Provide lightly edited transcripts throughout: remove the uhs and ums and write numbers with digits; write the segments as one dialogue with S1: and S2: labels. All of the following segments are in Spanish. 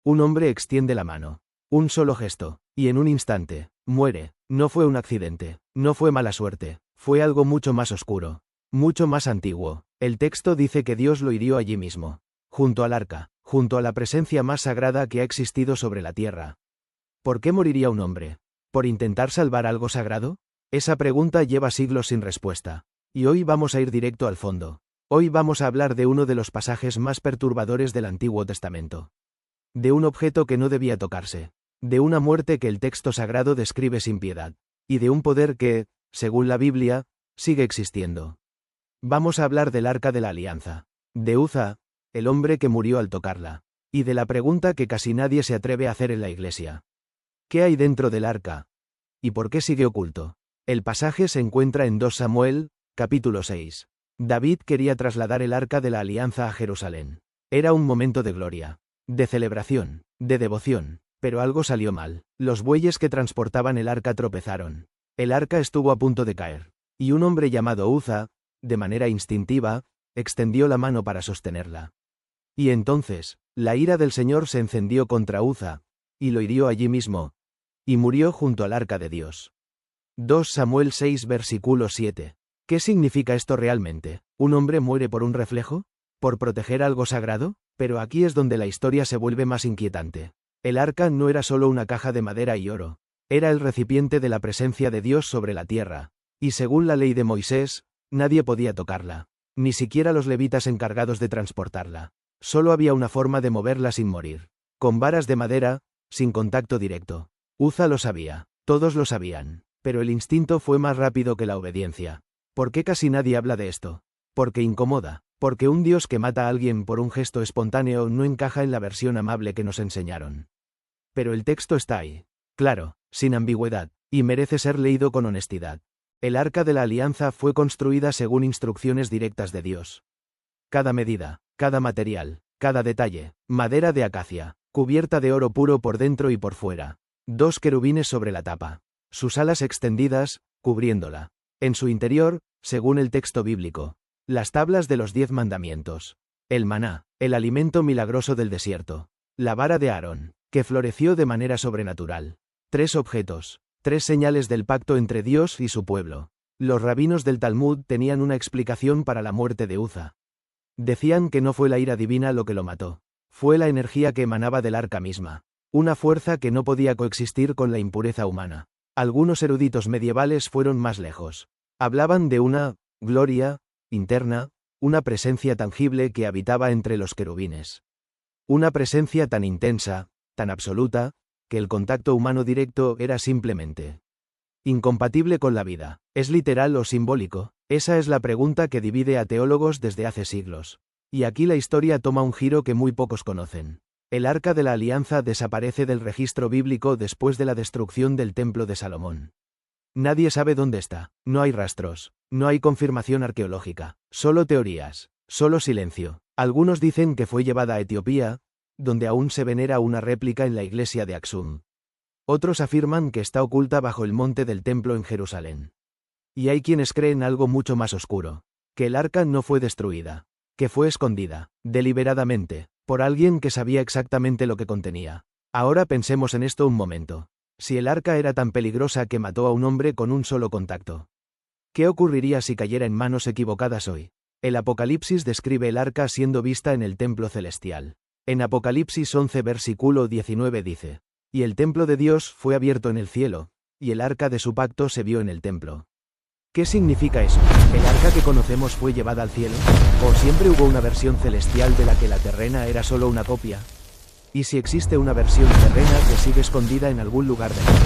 S1: Un hombre extiende la mano. Un solo gesto, y en un instante, muere. No fue un accidente, no fue mala suerte, fue algo mucho más oscuro, mucho más antiguo. El texto dice que Dios lo hirió allí mismo, junto al arca, junto a la presencia más sagrada que ha existido sobre la tierra. ¿Por qué moriría un hombre? ¿Por intentar salvar algo sagrado? Esa pregunta lleva siglos sin respuesta. Y hoy vamos a ir directo al fondo. Hoy vamos a hablar de uno de los pasajes más perturbadores del Antiguo Testamento. De un objeto que no debía tocarse. De una muerte que el texto sagrado describe sin piedad. Y de un poder que, según la Biblia, sigue existiendo. Vamos a hablar del Arca de la Alianza. De Uza, el hombre que murió al tocarla. Y de la pregunta que casi nadie se atreve a hacer en la iglesia. ¿Qué hay dentro del arca? ¿Y por qué sigue oculto? El pasaje se encuentra en 2 Samuel, capítulo 6. David quería trasladar el Arca de la Alianza a Jerusalén. Era un momento de gloria, de celebración, de devoción, pero algo salió mal. Los bueyes que transportaban el arca tropezaron. El arca estuvo a punto de caer, y un hombre llamado Uza, de manera instintiva, extendió la mano para sostenerla. Y entonces, la ira del Señor se encendió contra Uza, y lo hirió allí mismo, y murió junto al arca de Dios. 2 Samuel 6 versículo 7. ¿Qué significa esto realmente? ¿Un hombre muere por un reflejo? ¿Por proteger algo sagrado? Pero aquí es donde la historia se vuelve más inquietante. El arca no era solo una caja de madera y oro. Era el recipiente de la presencia de Dios sobre la tierra. Y según la ley de Moisés, nadie podía tocarla. Ni siquiera los levitas encargados de transportarla. Solo había una forma de moverla sin morir. Con varas de madera, sin contacto directo. Uza lo sabía. Todos lo sabían. Pero el instinto fue más rápido que la obediencia. ¿Por qué casi nadie habla de esto? Porque incomoda. Porque un Dios que mata a alguien por un gesto espontáneo no encaja en la versión amable que nos enseñaron. Pero el texto está ahí. Claro, sin ambigüedad, y merece ser leído con honestidad. El Arca de la Alianza fue construida según instrucciones directas de Dios. Cada medida, cada material, cada detalle, madera de acacia, cubierta de oro puro por dentro y por fuera. 2 querubines sobre la tapa. Sus alas extendidas, cubriéndola. En su interior, según el texto bíblico, las tablas de los 10 mandamientos. El maná, el alimento milagroso del desierto. La vara de Aarón, que floreció de manera sobrenatural. 3 objetos, 3 señales del pacto entre Dios y su pueblo. Los rabinos del Talmud tenían una explicación para la muerte de Uza. Decían que no fue la ira divina lo que lo mató. Fue la energía que emanaba del arca misma. Una fuerza que no podía coexistir con la impureza humana. Algunos eruditos medievales fueron más lejos. Hablaban de una gloria interna, una presencia tangible que habitaba entre los querubines. Una presencia tan intensa, tan absoluta, que el contacto humano directo era simplemente incompatible con la vida. ¿Es literal o simbólico? Esa es la pregunta que divide a teólogos desde hace siglos. Y aquí la historia toma un giro que muy pocos conocen. El Arca de la Alianza desaparece del registro bíblico después de la destrucción del Templo de Salomón. Nadie sabe dónde está, no hay rastros, no hay confirmación arqueológica, solo teorías, solo silencio. Algunos dicen que fue llevada a Etiopía, donde aún se venera una réplica en la iglesia de Aksum. Otros afirman que está oculta bajo el monte del templo en Jerusalén. Y hay quienes creen algo mucho más oscuro, que el arca no fue destruida, que fue escondida, deliberadamente, por alguien que sabía exactamente lo que contenía. Ahora pensemos en esto un momento. Si el arca era tan peligrosa que mató a un hombre con un solo contacto, ¿qué ocurriría si cayera en manos equivocadas hoy? El Apocalipsis describe el arca siendo vista en el templo celestial. En Apocalipsis 11 versículo 19 dice: y el templo de Dios fue abierto en el cielo, y el arca de su pacto se vio en el templo. ¿Qué significa eso? ¿El arca que conocemos fue llevada al cielo? ¿O siempre hubo una versión celestial de la que la terrena era solo una copia? ¿Y si existe una versión terrena que sigue escondida en algún lugar del mundo?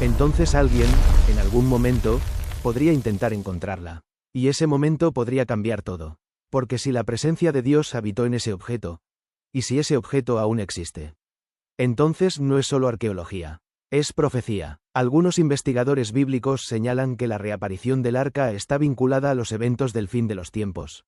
S1: Entonces alguien, en algún momento, podría intentar encontrarla. Y ese momento podría cambiar todo. Porque si la presencia de Dios habitó en ese objeto, y si ese objeto aún existe, entonces no es solo arqueología. Es profecía. Algunos investigadores bíblicos señalan que la reaparición del arca está vinculada a los eventos del fin de los tiempos.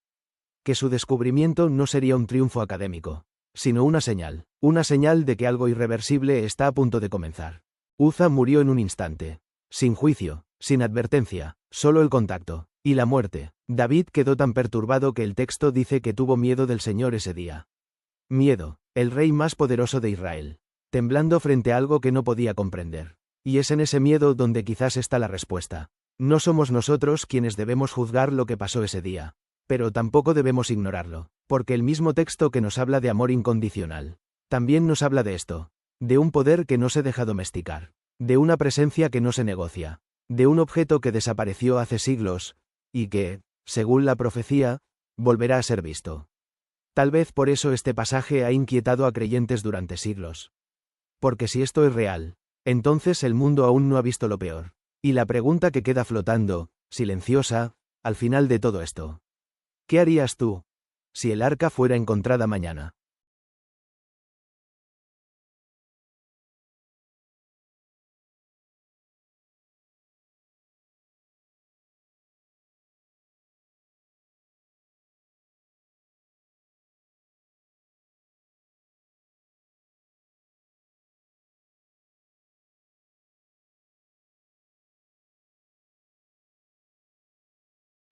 S1: Que su descubrimiento no sería un triunfo académico, sino una señal de que algo irreversible está a punto de comenzar. Uza murió en un instante. Sin juicio, sin advertencia, solo el contacto, y la muerte. David quedó tan perturbado que el texto dice que tuvo miedo del Señor ese día. Miedo, el rey más poderoso de Israel, temblando frente a algo que no podía comprender. Y es en ese miedo donde quizás está la respuesta. No somos nosotros quienes debemos juzgar lo que pasó ese día, pero tampoco debemos ignorarlo, porque el mismo texto que nos habla de amor incondicional, también nos habla de esto, de un poder que no se deja domesticar, de una presencia que no se negocia, de un objeto que desapareció hace siglos, y que, según la profecía, volverá a ser visto. Tal vez por eso este pasaje ha inquietado a creyentes durante siglos. Porque si esto es real, entonces el mundo aún no ha visto lo peor. Y la pregunta que queda flotando, silenciosa, al final de todo esto. ¿Qué harías tú si el arca fuera encontrada mañana?